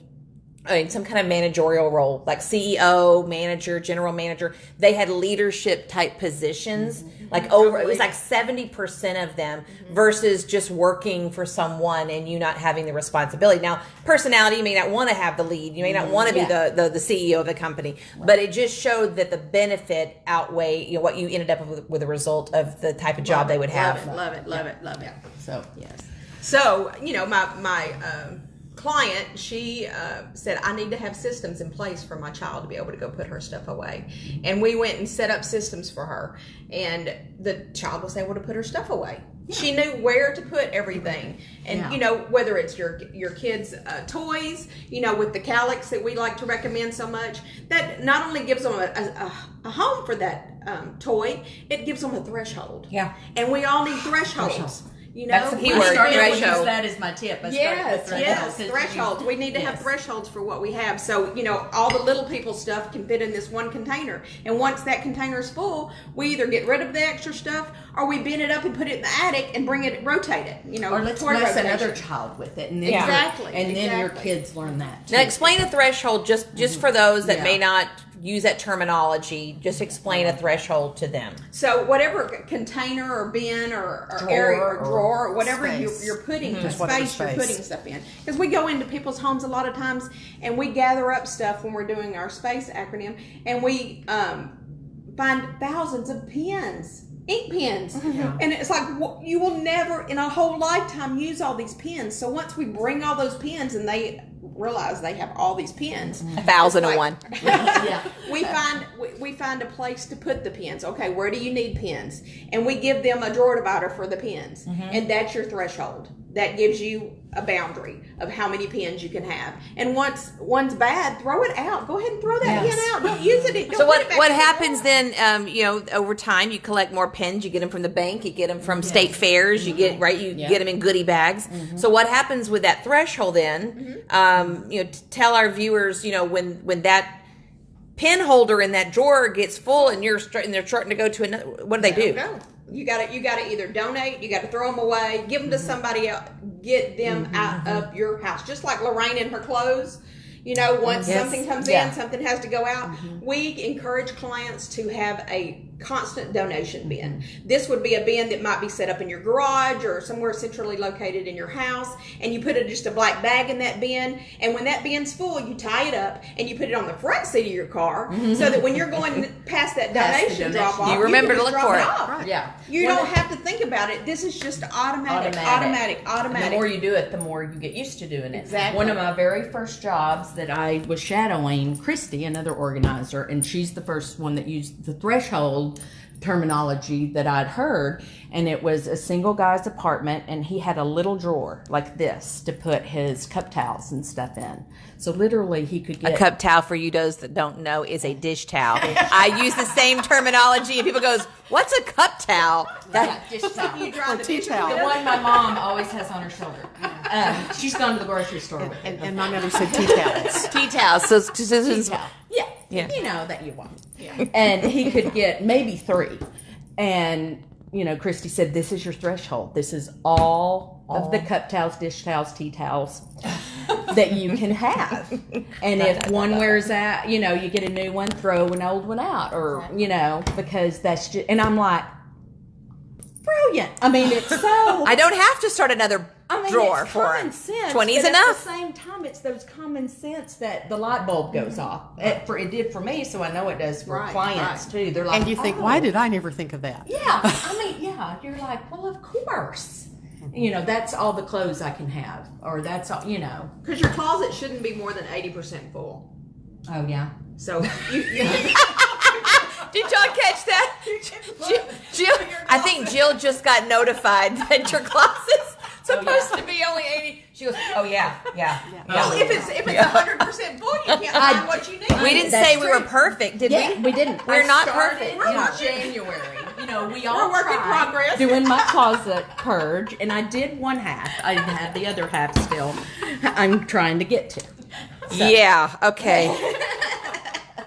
some kind of managerial role, like CEO, manager, general manager. They had leadership type positions, it was 70% of them versus just working for someone and you not having the responsibility. Now, personality, you may not want to have the lead. You may not want to be the CEO of the company, but it just showed that the benefit outweigh what you ended up with a result of the type of job they would have. love it. So, yes. So, my client, she said, I need to have systems in place for my child to be able to go put her stuff away. And we went and set up systems for her, and the child was able to put her stuff away. Yeah. She knew where to put everything. And, whether it's your kids' toys, with the calyx that we like to recommend so much, that not only gives them a home for that toy, it gives them a threshold. Yeah. And we all need thresholds. That's the key I word, started to use threshold. that as my tip. Yes, Thresholds. thresholds. We need to have thresholds for what we have. So, all the little people stuff can fit in this one container. And once that container is full, we either get rid of the extra stuff or we bin it up and put it in the attic and rotate it, Or let's toward bless rotation. another child with it. And then Exactly, and then your exactly. kids learn that too. Now, explain a threshold just for those that may not use that terminology, just explain a threshold to them. So whatever container or bin or area or drawer or whatever you're putting, Just space you're putting stuff in. Because we go into people's homes a lot of times and we gather up stuff when we're doing our SPACE acronym, and we find thousands of pens. Ink pens, and it's like you will never in a whole lifetime use all these pens. So once we bring all those pens and they realize they have all these pens, 1,001. we find a place to put the pens. Okay, where do you need pens? And we give them a drawer divider for the pens, and that's your threshold. That gives you a boundary of how many pens you can have. And once one's bad, throw it out. Go ahead and throw that pen out. Don't use it. So what happens then? Over time, you collect more pens. You get them from the bank. You get them from state fairs. You get get them in goodie bags. So what happens with that threshold then? Tell our viewers, when that pen holder in that drawer gets full and they're starting to go to another. What do they do? No. You got to either donate, you got to throw them away, give them to somebody else, get them out of your house. Just like Lorraine and her clothes. Once something comes in, something has to go out. We encourage clients to have a constant donation bin. This would be a bin that might be set up in your garage or somewhere centrally located in your house, and you put just a black bag in that bin, and when that bin's full, you tie it up and you put it on the front seat of your car so that when you're going past that donation drop off, you remember to look for it. Right. Yeah. You don't have to think about it. This is just automatic. And the more you do it, the more you get used to doing it. Exactly. One of my very first jobs that I was shadowing Christy, another organizer, and she's the first one that used the threshold terminology that I'd heard, and it was a single guy's apartment, and he had a little drawer like this to put his cup towels and stuff in. So literally he could get A cup towel, for you those that don't know, is a dish towel. I use the same terminology, and people goes, "What's a cup towel?" dish towel. Or tea towel. The one my mom always has on her shoulder. She's gone to the grocery store with it. And my mother said tea towels. Tea towels. So Tea towel. Yeah. That you want. Yeah. And he could get maybe 3. And, Christy said, this is your threshold. This is all of the cup towels, dish towels, tea towels that you can have. And if one wears out, you get a new one, throw an old one out. Or, because that's just, and I'm like, brilliant. I mean, it's so. I don't have to start another drawer it's for common it. sense, 20's but enough. At the same time, it's those common sense that the light bulb goes off. It did for me, so I know it does for clients too. They're like, And you think, why did I never think of that? Yeah, you're like, well, of course. That's all the clothes I can have, or that's all, Because your closet shouldn't be more than 80% full. Oh yeah. So you Did y'all catch that? Jill, I think Jill just got notified that your closet's supposed to be only 80. She goes, "Oh yeah. well, if it's 100% full, you can't find what you need. We didn't That's say we were true. perfect, did we? We didn't. We're not started perfect. in January. We all We're work in tried progress. doing my closet purge, and I did one half. I have the other half still. I'm trying to get to. Yeah. Okay.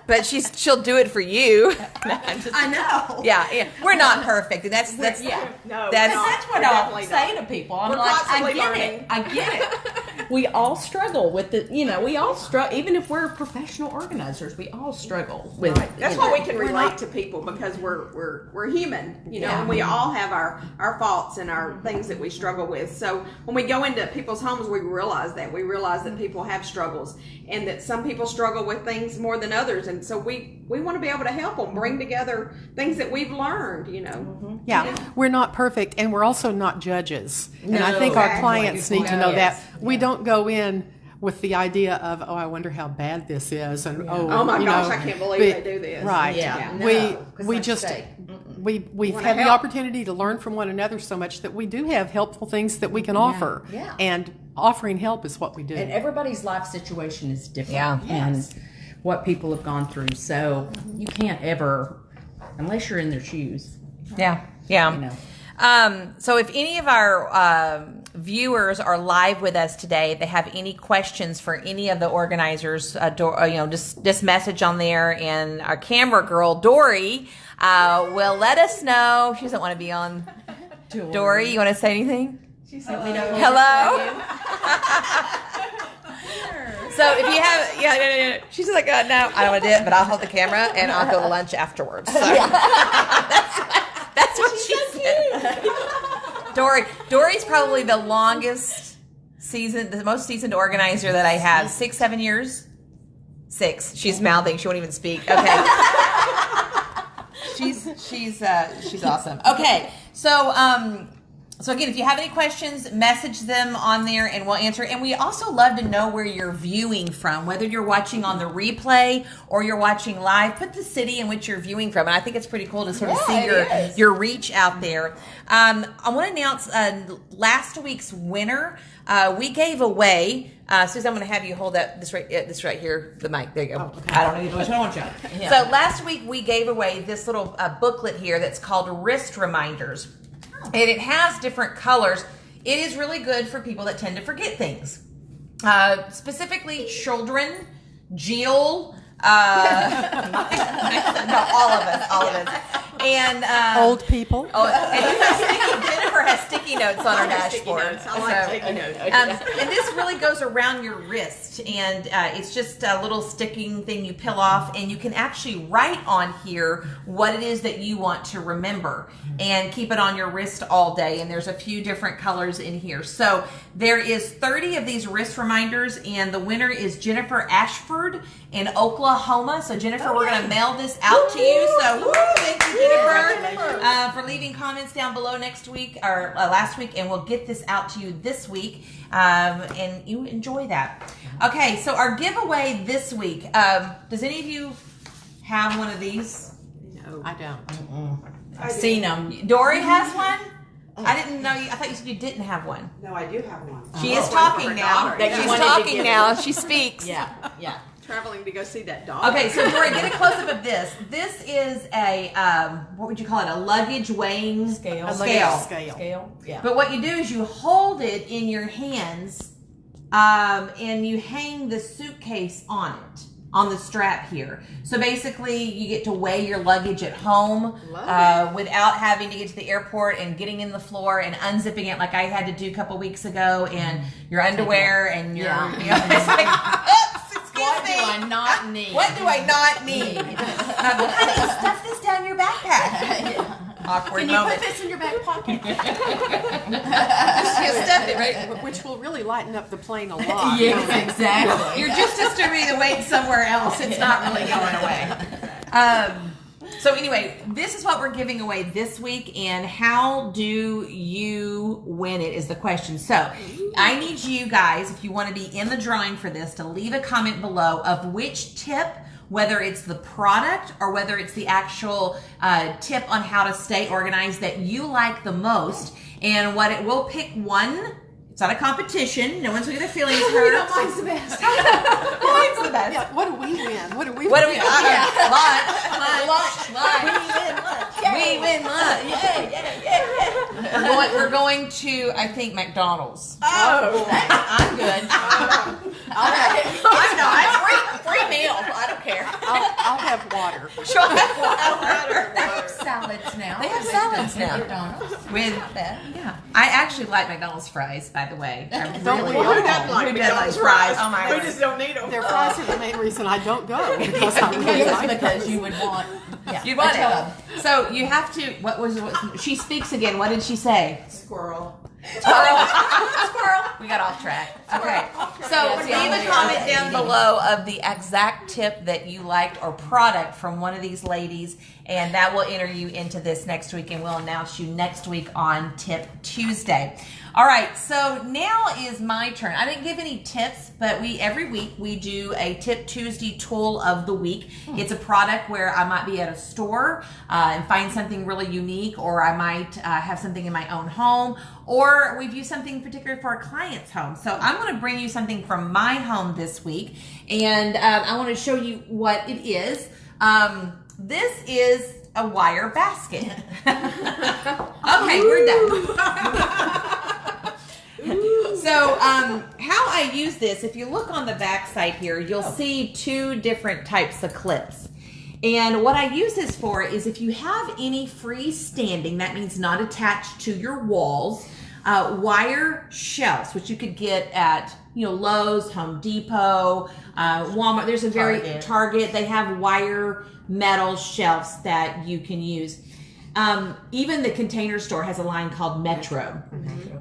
But she'll do it for you. I know. Yeah. We're not perfect, and that's No, that's What I'll say to people. I'm We're like, constantly I get it. We all struggle with it. We all struggle. Even if we're professional organizers, we all struggle with. That's why we can relate to people, because we're human, and we all have our faults and our things that we struggle with. So when we go into people's homes, we realize that people have struggles, and that some people struggle with things more than others, and so we want to be able to help them bring together things that we've learned. Yeah, we're not perfect, and we're also not judges. And I No, think our exactly. clients need to know Yes. that. We don't go in with the idea of, I wonder how bad this is, and Oh my gosh, I can't believe they do this. Right. Yeah. We No, 'cause we like just you say, we've wanna had the help. opportunity to learn from one another so much that we do have helpful things that we can offer. Yeah. And offering help is what we do. And everybody's life situation is different. Yeah. And what people have gone through. So you can't ever, unless you're in their shoes. Yeah. So if any of our viewers are live with us today, they have any questions for any of the organizers, just message on there, and our camera girl Dory will let us know. She doesn't want to be on. Dory, you want to say anything? Hello. So if you have, no. She's like, no, I don't want to do it, but I'll hold the camera and I'll go to lunch afterwards. So that's what she said. Dory's probably the longest the most seasoned organizer that I have. 6, 7 years. 6. She's mouthing. She won't even speak. Okay. She's awesome. Okay, so again, if you have any questions, message them on there and we'll answer. And we also love to know where you're viewing from, whether you're watching on the replay or you're watching live. Put the city in which you're viewing from, and I think it's pretty cool to sort of see your reach out there. I want to announce last week's winner. We gave away. Susan, I'm going to have you hold this right here, the mic. There you go. Oh, okay. I don't need which one I want you. Yeah. So last week we gave away this little booklet here that's called Wrist Reminders. And it has different colors. It is really good for people that tend to forget things. Specifically children, Jill, no, all of us. And old people. Jennifer has sticky notes on her dashboard. I like sticky notes. And this really goes around your wrist, and it's just a little sticking thing you peel off, and you can actually write on here what it is that you want to remember and keep it on your wrist all day. And there's a few different colors in here. So there is 30 of these wrist reminders, and the winner is Jennifer Ashford in Oklahoma. So Jennifer, we're going to mail this out to you. So thank you, Jennifer, for leaving comments down below next week or last week, and we'll get this out to you this week, and you enjoy that. Okay, so our giveaway this week. Does any of you have one of these? No, I don't. I've seen them. Dory has one. I didn't know you. I thought you said you didn't have one. No, I do have one. She is talking now. She's talking now. She speaks. Yeah. Traveling to go see that dog. Okay, so Dory, get a close-up of this. This is a, what would you call it, a luggage weighing scale. Scale. Yeah. But what you do is you hold it in your hands, and you hang the suitcase on it, on the strap here. So basically, you get to weigh your luggage at home without having to get to the airport and getting in the floor and unzipping it like I had to do a couple weeks ago, and your underwear and your, it's like, What do I not need? What do I not need? Honey, stuff this down your backpack. Awkward Can you moment. put this in your back pocket? Just stuff it right. Which will really lighten up the plane a lot. Yes, exactly. You're just distributing the weight somewhere else. It's not really going away. So anyway, this is what we're giving away this week, and how do you win it is the question. So I need you guys, if you want to be in the drawing for this, to leave a comment below of which tip, whether it's the product or whether it's the actual tip on how to stay organized that you like the most. And we'll pick one. It's not a competition. No one's going to get their feelings hurt. Mine's the best. Mine's the best. Yeah, what do we win? What do we What do win? we? Lunch. We win lunch. We're going to, I think, McDonald's. Oh, I'm good. I'm not. Free meal. I don't care. I'll have water. She'll have water. They have salads now. They have salads now. McDonald's. With that, yeah. I actually like McDonald's fries, by the way. I Don't we really all? do. Who doesn't like Who doesn't McDonald's like fries? fries? Oh my We God. just don't need them. Their fries are the main reason I don't go, because I really Just like because them. you would want. Yeah. You'd want a tub. it. So you have to, she speaks again. What did she say? Squirrel. Squirrel. We got off track. Okay. So leave a comment down below of the exact tip that you liked or product from one of these ladies, and that will enter you into this next week, and we'll announce you next week on Tip Tuesday. All right, so now is my turn. I didn't give any tips, but every week we do a Tip Tuesday tool of the week. It's a product where I might be at a store and find something really unique, or I might have something in my own home, or we've used something particular for a client's home. So I'm going to bring you something from my home this week, and I want to show you what it is. This is a wire basket. Okay, we're done. So how I use this, if you look on the back side here, you'll see two different types of clips. And what I use this for is if you have any freestanding, that means not attached to your walls, wire shelves, which you could get at Lowe's, Home Depot, Walmart. There's a very Target. They have wire metal shelves that you can use. Even the Container Store has a line called Metro.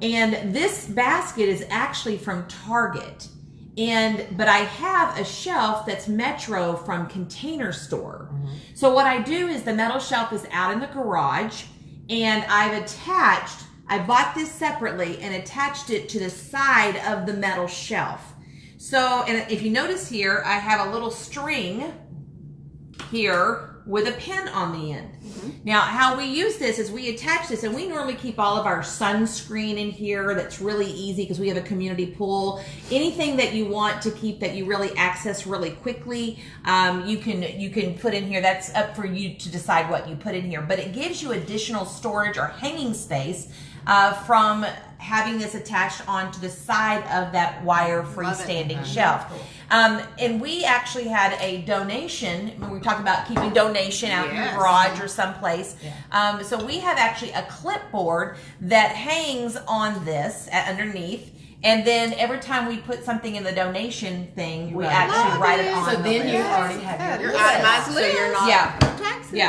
And this basket is actually from Target. But I have a shelf that's Metro from Container Store. So what I do is the metal shelf is out in the garage, and I bought this separately and attached it to the side of the metal shelf. So, and if you notice here, I have a little string here with a pin on the end. Now, how we use this is we attach this, and we normally keep all of our sunscreen in here. That's really easy because we have a community pool. Anything that you want to keep that you really access really quickly, you can put in here. That's up for you to decide what you put in here. But it gives you additional storage or hanging space from having this attached onto the side of that wire freestanding shelf. And we actually had a donation when we were talking about keeping donation out in the garage or someplace. So we have actually a clipboard that hangs on this underneath. And then every time we put something in the donation thing, we actually write it on. So then you already have your itemized list. So you're not taxes.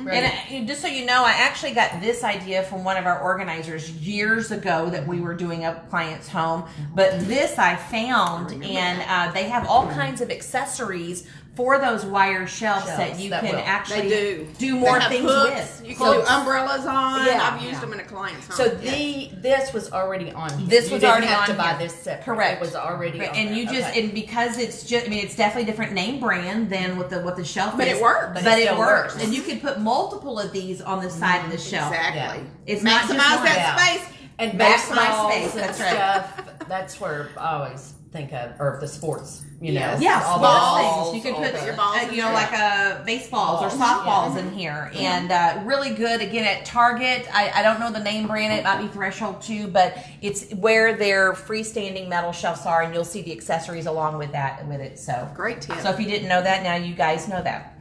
And just so you know, I actually got this idea from one of our organizers years ago that we were doing a client's home. But this I found, and they have all kinds of accessories for those wire shelves that you can actually do more things with. You can do umbrellas on. I've used them in a client's home. So this was already on here. This was already on to here. Buy this separate. Correct. It was already on and there. you just and because it's just it's definitely a different name brand than what the shelf But is. it works. But it works. And you can put multiple of these on the side of the shelf. Exactly. It's Maximize not just one. that space. And Maximize space. and That's right. stuff. That's where I always think of, or the sports. Yeah, all balls. those You can all put that. your balls like baseballs or softballs in here, and really good. Again, at Target, I don't know the name brand. It might be Threshold too, but it's where their freestanding metal shelves are, and you'll see the accessories along with it. So Great tip. So if you didn't know that, now you guys know that.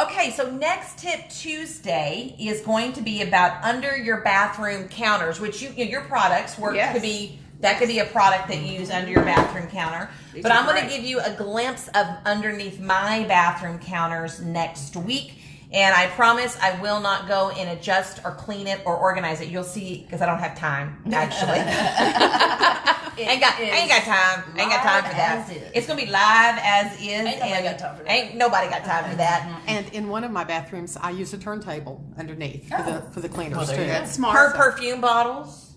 Okay, so next tip Tuesday is going to be about under your bathroom counters, which your products work Yes. could be. That could be a product that you use under your bathroom counter. But I'm going to give you a glimpse of underneath my bathroom counters next week. And I promise I will not go and adjust or clean it or organize it. You'll see, because I don't have time, actually. I ain't got time. I ain't got time for that. It's going to be live as is. Ain't nobody got time for that. Ain't nobody got time for that. And in one of my bathrooms, I use a turntable underneath for the cleaners Well, there too. you go. That's smart. Perfume bottles.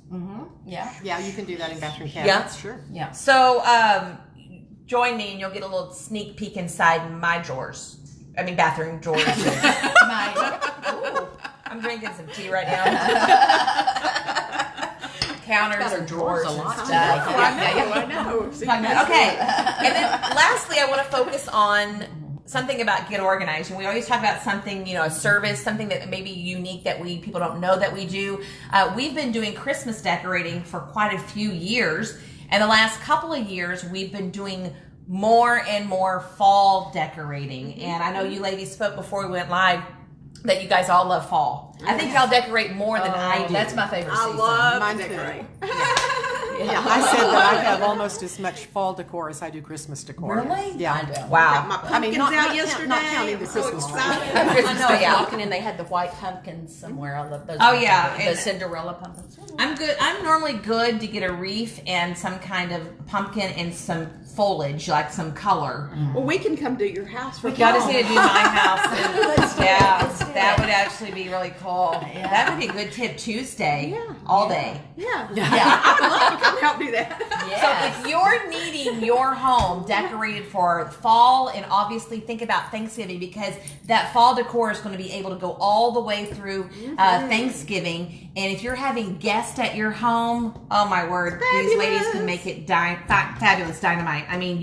Yeah. Yeah, you can do that in bathroom cabinets. Sure. Yeah. So join me and you'll get a little sneak peek inside my drawers. I mean bathroom drawers. I'm drinking some tea right now. Counters and drawers a and lot. stuff. I know. See, Okay. And then lastly, I want to focus on something about Get Organized. And we always talk about something, a service, something that may be unique that people don't know that we do. We've been doing Christmas decorating for quite a few years. And the last couple of years, we've been doing more and more fall decorating. And I know you ladies spoke before we went live that you guys all love fall. I think y'all decorate more than I do. That's my favorite I season. love Mine to too. decorate. Yeah, I said that I have almost as much fall decor as I do Christmas decor. Really? Yeah. I do. Wow. Got my pumpkins out yesterday. Not counting the I'm so Christmas tree. excited. I yeah. walking in, they had the white pumpkins somewhere. I love those. Oh, yeah. The And- Cinderella pumpkins. I'm good. I'm normally good to get a wreath and some kind of pumpkin and some foliage, like some color. Well, we can come to your house for Y'all just fall. need to do my house. And, Let's do it. yeah, Let's do that it. would actually be really cool. Yeah. That would be a good tip Tuesday, all day. Yeah. Yeah. I would love to come help do that. Yes. So if you're needing your home decorated for fall, and obviously think about Thanksgiving, because that fall decor is going to be able to go all the way through Thanksgiving. And if you're having guests at your home, oh my word, these ladies can make it fabulous dynamite. I mean,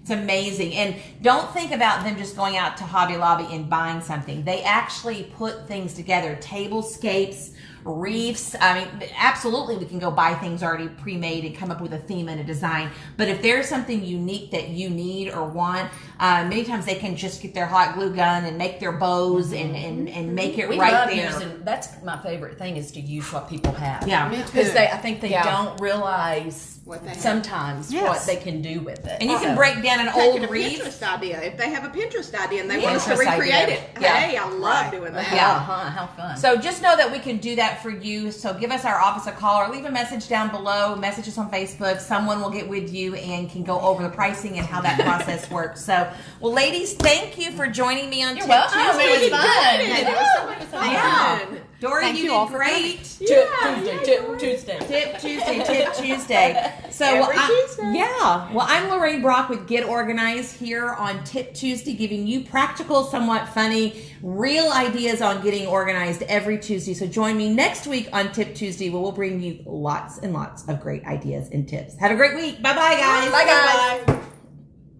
It's amazing. And don't think about them just going out to Hobby Lobby and buying something. They actually put things together, tablescapes, reefs. I mean, absolutely we can go buy things already pre-made and come up with a theme and a design. But if there's something unique that you need or want, many times they can just get their hot glue gun and make their bows and make it We right love there. using. That's my favorite thing is to use what people have. Yeah. Me Because too. I think they Yeah. don't realize What they have. sometimes Yes. what they can do with it. And you can So- break down an Taking old a reef. Pinterest idea. If they have a Pinterest idea and they want us to Pinterest recreate idea. it, Yeah. hey, I love doing that. Yeah. How fun. So just know that we can do that for you. So give us our office a call or leave a message down below. Message us on Facebook. Someone will get with you and can go over the pricing and how that process works. So, well, ladies, thank you for joining me on You're Tip welcome. Tuesday. It was fun. It was so much fun. Yeah. Dory, Thank you you did all for great. Tip Tuesday. Tip Tuesday. So Every Tuesday. Yeah. Well, I'm Lorraine Brock with Get Organized here on Tip Tuesday, giving you practical, somewhat funny, real ideas on getting organized every Tuesday. So join me next week on Tip Tuesday, where we'll bring you lots and lots of great ideas and tips. Have a great week. Bye-bye, guys. Bye, guys.